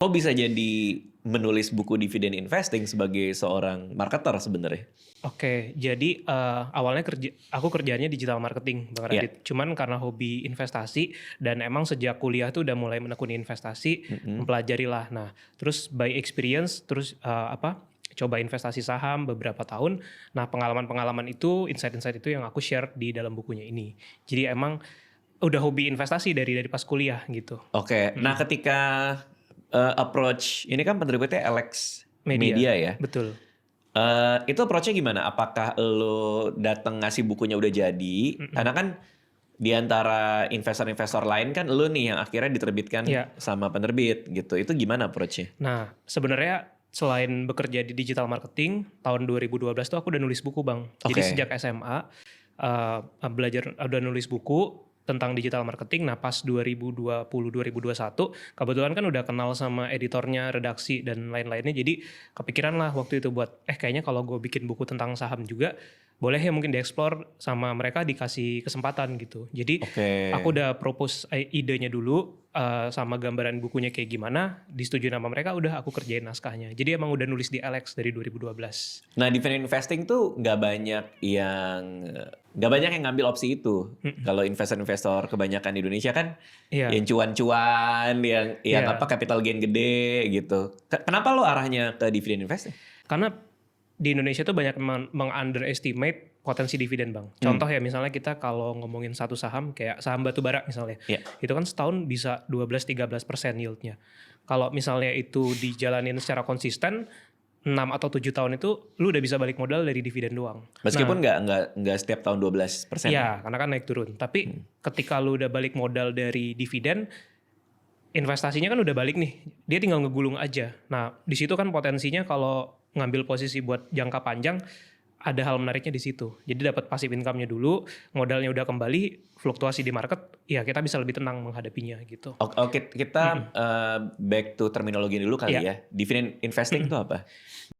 Kok bisa jadi menulis buku dividen investing sebagai seorang marketer sebenarnya? Oke, jadi, awalnya aku kerjanya digital marketing, Bang Iya. Radit. Cuman karena hobi investasi dan emang sejak kuliah tuh udah mulai menekuni investasi, Mhm. mempelajari lah. Nah, terus by experience, terus, coba investasi saham beberapa tahun. Nah, pengalaman-pengalaman itu, insight-insight itu yang aku share di dalam bukunya ini. Jadi emang udah hobi investasi dari pas kuliah gitu. Oke. Nah, Mhm, ketika, approach ini kan penerbitnya Alex media, Media ya, betul. itu approach-nya gimana? Apakah lo dateng ngasih bukunya udah jadi? Mhm, Karena kan di antara investor-investor lain kan lo nih yang akhirnya diterbitkan iya. sama penerbit gitu. Itu gimana approach-nya? Nah, sebenarnya selain bekerja di digital marketing, tahun 2012 tuh aku udah nulis buku, Bang. Jadi Oke. sejak SMA, belajar udah nulis buku tentang digital marketing. Nah, pas 2020, 2021, kebetulan kan udah kenal sama editornya, redaksi, dan lain-lainnya. Jadi kepikiran lah waktu itu buat, kayaknya kalau gue bikin buku tentang saham juga, boleh ya mungkin dieksplor sama mereka dikasih kesempatan gitu. Jadi Oke. aku udah propose idenya dulu, sama gambaran bukunya kayak gimana, disetujui sama mereka, udah aku kerjain naskahnya. Jadi emang udah nulis di Alex dari 2012. Nah, dividend investing tuh nggak banyak yang ngambil opsi itu. Mhm, Kalau investor-investor kebanyakan di Indonesia kan iya yang cuan-cuan, yang apa iya. capital gain gede gitu. Kenapa lo arahnya ke dividend investing? Karena di Indonesia tuh banyak underestimate potensi dividen, Bang. Hmm, Contoh ya misalnya kita kalau ngomongin satu saham kayak saham batubara misalnya, ya. itu kan setahun bisa 12-13% yield-nya. Kalau misalnya itu dijalanin secara konsisten, 6 atau 7 tahun itu lu udah bisa balik modal dari dividen doang. Meskipun Nah, nggak setiap tahun 12% ya. iya, karena kan naik turun. Tapi ketika lu udah balik modal dari dividen, investasinya kan udah balik nih. Dia tinggal ngegulung aja. Nah, di situ kan potensinya kalau ngambil posisi buat jangka panjang, ada hal menariknya di situ. Jadi dapat passive income-nya dulu, modalnya udah kembali, fluktuasi di market, ya kita bisa lebih tenang menghadapinya gitu. Oke, kita Mhm. back to terminologi dulu kali Iya. ya. Dividend investing itu Mhm. apa?